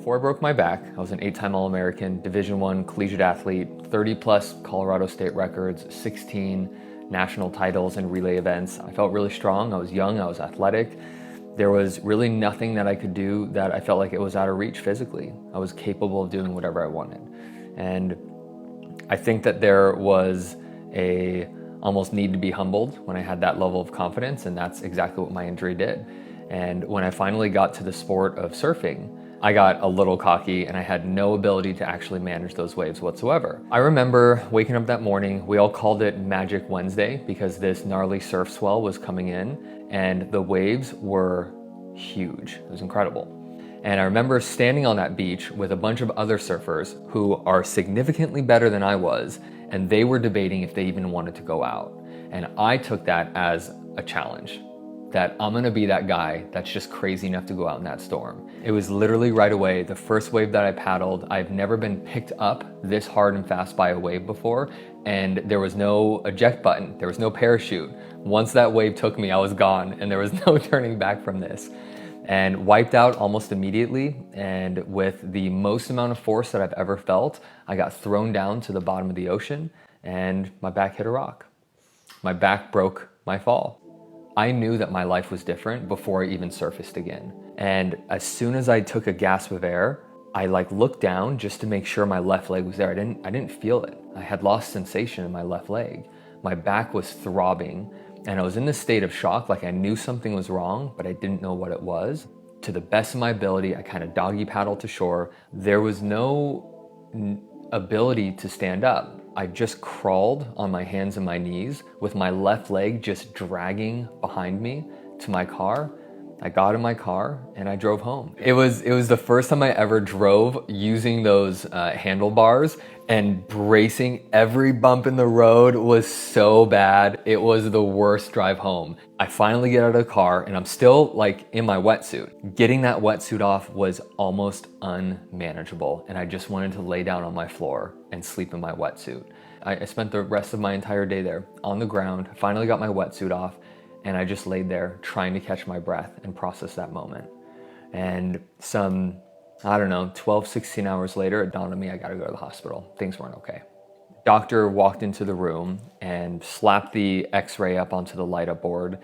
Before I broke my back, I was an 8-time All-American, Division I collegiate athlete, 30 plus Colorado state records, 16 national titles and relay events. I felt really strong, I was young, I was athletic. There was really nothing that I could do that I felt like it was out of reach physically. I was capable of doing whatever I wanted. And I think that there was a almost need to be humbled when I had that level of confidence, and that's exactly what my injury did. And when I finally got to the sport of surfing, I got a little cocky and I had no ability to actually manage those waves whatsoever. I remember waking up that morning, we all called it Magic Wednesday because this gnarly surf swell was coming in and the waves were huge. It was incredible. And I remember standing on that beach with a bunch of other surfers who are significantly better than I was, and they were debating if they even wanted to go out. And I took that as a challenge, that I'm gonna be that guy that's just crazy enough to go out in that storm. It was literally right away, the first wave that I paddled, I've never been picked up this hard and fast by a wave before, and there was no eject button, there was no parachute. Once that wave took me, I was gone, and there was no turning back from this. And wiped out almost immediately, and with the most amount of force that I've ever felt, I got thrown down to the bottom of the ocean, and my back hit a rock. My back broke my fall. I knew that my life was different before I even surfaced again. And as soon as I took a gasp of air, I looked down just to make sure my left leg was there. I didn't feel it. I had lost sensation in my left leg. My back was throbbing and I was in this state of shock, like I knew something was wrong, but I didn't know what it was. To the best of my ability, I kind of doggy paddled to shore. There was no ability to stand up. I just crawled on my hands and my knees with my left leg just dragging behind me to my car. I got in my car and I drove home. It was the first time I ever drove using those handlebars, and bracing. Every bump in the road was so bad. It was the worst drive home. I finally get out of the car and I'm still in my wetsuit. Getting that wetsuit off was almost unmanageable, and I just wanted to lay down on my floor and sleep in my wetsuit. I spent the rest of my entire day there on the ground, finally got my wetsuit off, and I just laid there trying to catch my breath and process that moment. And some, 12, 16 hours later, it dawned on me I gotta go to the hospital. Things weren't okay. Doctor walked into the room and slapped the x-ray up onto the light up board.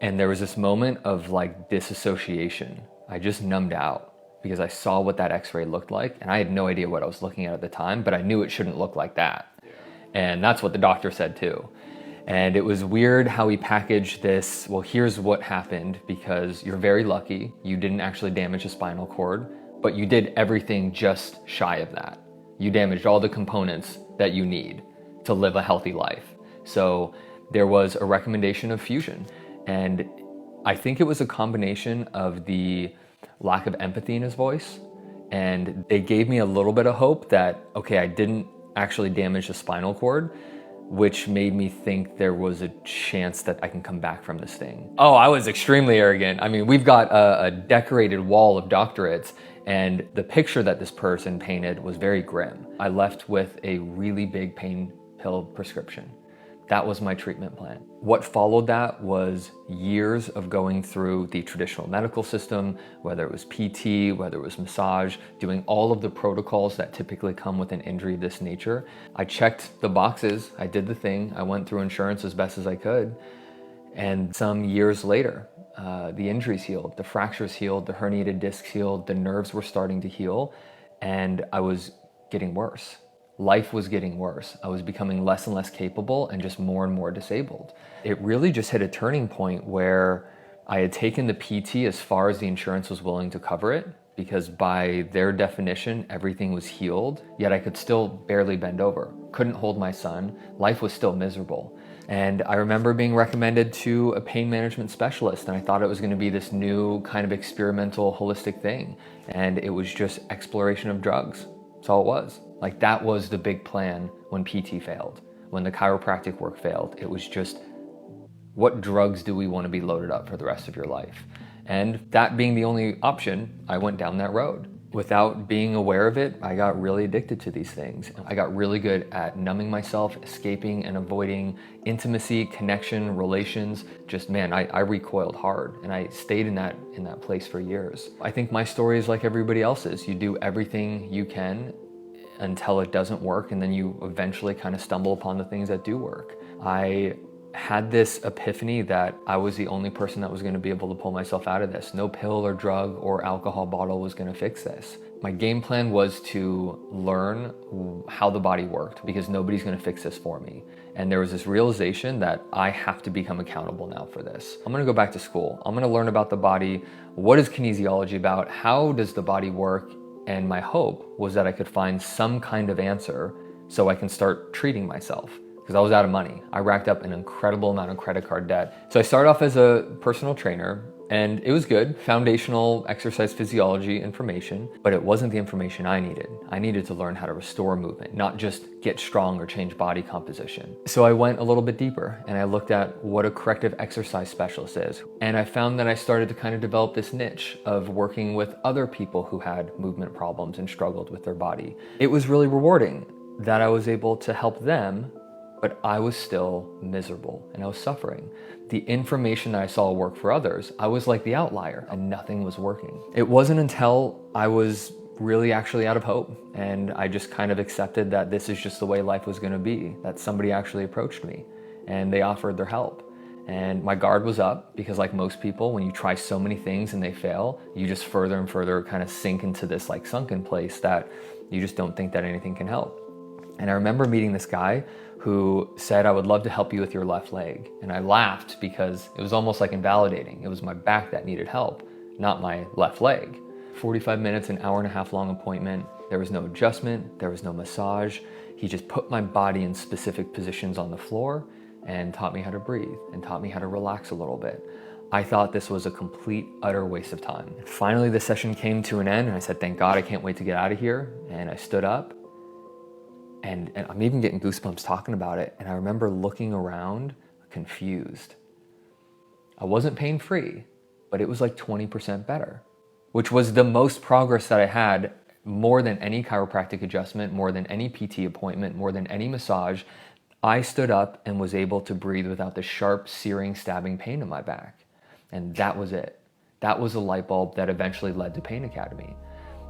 And there was this moment of disassociation. I just numbed out because I saw what that x-ray looked like, and I had no idea what I was looking at the time, but I knew it shouldn't look like that. And that's what the doctor said too. And it was weird how he packaged this, well, here's what happened, because you're very lucky. You didn't actually damage a spinal cord, but you did everything just shy of that. You damaged all the components that you need to live a healthy life. So there was a recommendation of fusion. And I think it was a combination of the lack of empathy in his voice. And they gave me a little bit of hope that, okay, I didn't actually damage the spinal cord, which made me think there was a chance that I can come back from this thing. Oh, I was extremely arrogant. I mean, we've got a decorated wall of doctorates, and the picture that this person painted was very grim. I left with a really big pain pill prescription. That was my treatment plan. What followed that was years of going through the traditional medical system, whether it was PT, whether it was massage, doing all of the protocols that typically come with an injury of this nature. I checked the boxes, I did the thing, I went through insurance as best as I could, and some years later, the injuries healed, the fractures healed, the herniated discs healed, the nerves were starting to heal, and I was getting worse. Life was getting worse. I was becoming less and less capable and just more and more disabled. It really just hit a turning point where I had taken the PT as far as the insurance was willing to cover it, because by their definition, everything was healed, yet I could still barely bend over, couldn't hold my son, life was still miserable. And I remember being recommended to a pain management specialist, and I thought it was gonna be this new kind of experimental holistic thing. And it was just exploration of drugs. That's all it was. That was the big plan when PT failed, when the chiropractic work failed. It was just, what drugs do we want to be loaded up for the rest of your life? And that being the only option, I went down that road. Without being aware of it, I got really addicted to these things. I got really good at numbing myself, escaping and avoiding intimacy, connection, relations. Just, man, I recoiled hard, and I stayed in that place for years. I think my story is like everybody else's. You do everything you can until it doesn't work, and then you eventually kind of stumble upon the things that do work. I had this epiphany that I was the only person that was going to be able to pull myself out of this. No pill or drug or alcohol bottle was going to fix this. My game plan was to learn how the body worked, because nobody's going to fix this for me. And there was this realization that I have to become accountable now for this. I'm going to go back to school. I'm going to learn about the body. What is kinesiology about? How does the body work? And my hope was that I could find some kind of answer so I can start treating myself, because I was out of money. I racked up an incredible amount of credit card debt. So I started off as a personal trainer, and it was good, foundational exercise physiology information, but it wasn't the information I needed. I needed to learn how to restore movement, not just get strong or change body composition. So I went a little bit deeper, and I looked at what a corrective exercise specialist is. And I found that I started to kind of develop this niche of working with other people who had movement problems and struggled with their body. It was really rewarding that I was able to help them, but I was still miserable and I was suffering. The information that I saw work for others, I was like the outlier, and nothing was working. It wasn't until I was really actually out of hope, and I just kind of accepted that this is just the way life was going to be, that somebody actually approached me and they offered their help. And my guard was up, because like most people, when you try so many things and they fail, you just further and further kind of sink into this like sunken place that you just don't think that anything can help. And I remember meeting this guy who said, "I would love to help you with your left leg." And I laughed, because it was almost like invalidating. It was my back that needed help, not my left leg. 45 minutes, an hour and a half long appointment. There was no adjustment, there was no massage. He just put my body in specific positions on the floor and taught me how to breathe and taught me how to relax a little bit. I thought this was a complete, utter waste of time. Finally, the session came to an end, and I said, "Thank God, I can't wait to get out of here." And I stood up. And I'm even getting goosebumps talking about it. And I remember looking around confused. I wasn't pain-free, but it was like 20% better, which was the most progress that I had, more than any chiropractic adjustment, more than any PT appointment, more than any massage. I stood up and was able to breathe without the sharp, searing, stabbing pain in my back. And that was it. That was a light bulb that eventually led to Pain Academy.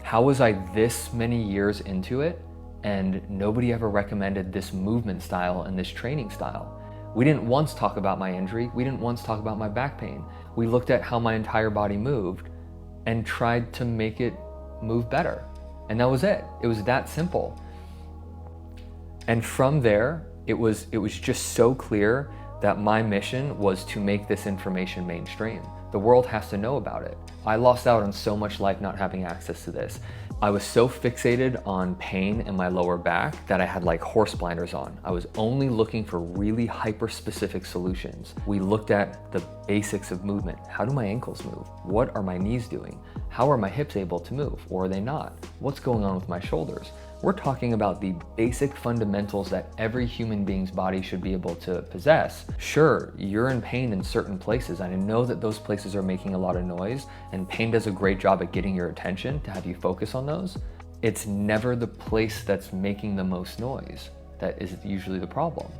How was I this many years into it, and nobody ever recommended this movement style and this training style? We didn't once talk about my injury. We didn't once talk about my back pain. We looked at how my entire body moved and tried to make it move better. And that was it. It was that simple. And from there, it was just so clear that my mission was to make this information mainstream. The world has to know about it. I lost out on so much life not having access to this. I was so fixated on pain in my lower back that I had like horse blinders on. I was only looking for really hyper-specific solutions. We looked at the basics of movement. How do my ankles move? What are my knees doing? How are my hips able to move, or are they not? What's going on with my shoulders? We're talking about the basic fundamentals that every human being's body should be able to possess. Sure, you're in pain in certain places, and I know that those places are making a lot of noise, and pain does a great job at getting your attention to have you focus on those. It's never the place that's making the most noise that is usually the problem.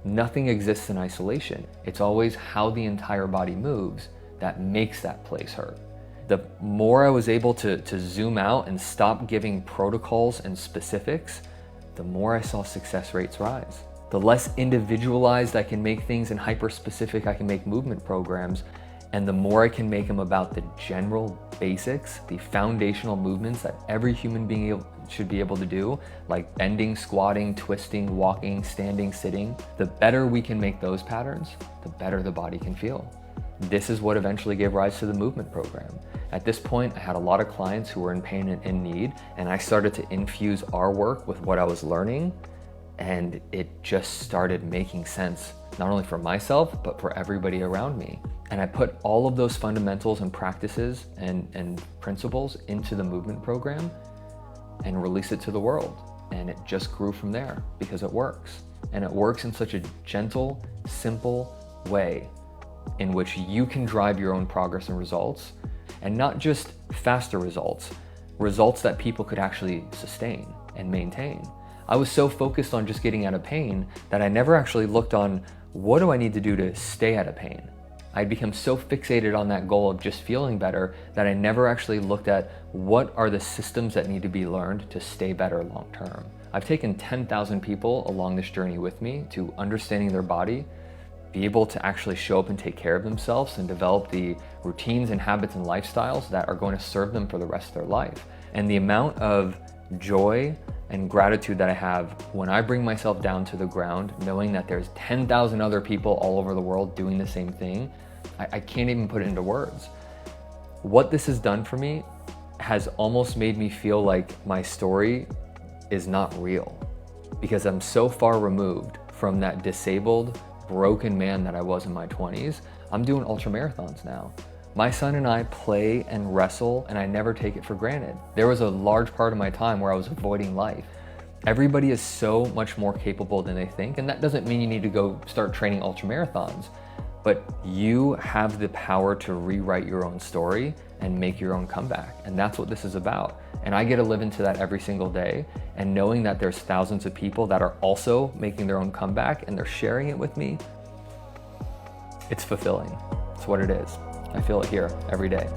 Nothing exists in isolation. It's always how the entire body moves that makes that place hurt. The more I was able to zoom out and stop giving protocols and specifics, the more I saw success rates rise. The less individualized I can make things and hyper-specific I can make movement programs, and the more I can make them about the general basics, the foundational movements that every human being should be able to do, like bending, squatting, twisting, walking, standing, sitting. The better we can make those patterns, the better the body can feel. This is what eventually gave rise to the movement program. At this point, I had a lot of clients who were in pain and in need, and I started to infuse our work with what I was learning, and it just started making sense, not only for myself, but for everybody around me. And I put all of those fundamentals and practices and principles into the movement program and released it to the world. And it just grew from there, because it works. And it works in such a gentle, simple way in which you can drive your own progress and results, and not just faster results, results that people could actually sustain and maintain. I was so focused on just getting out of pain that I never actually looked on what do I need to do to stay out of pain. I'd become so fixated on that goal of just feeling better that I never actually looked at what are the systems that need to be learned to stay better long term. I've taken 10,000 people along this journey with me to understanding their body, be able to actually show up and take care of themselves and develop the routines and habits and lifestyles that are going to serve them for the rest of their life. And the amount of joy and gratitude that I have when I bring myself down to the ground, knowing that there's 10,000 other people all over the world doing the same thing, I can't even put it into words. What this has done for me has almost made me feel like my story is not real, because I'm so far removed from that disabled, broken man that I was in my 20s. I'm doing ultra marathons now. My son and I play and wrestle, and I never take it for granted. There was a large part of my time where I was avoiding life. Everybody is so much more capable than they think, and that doesn't mean you need to go start training ultra marathons, but you have the power to rewrite your own story and make your own comeback. And that's what this is about. And I get to live into that every single day, and knowing that there's thousands of people that are also making their own comeback and they're sharing it with me, it's fulfilling. It's what it is. I feel it here every day.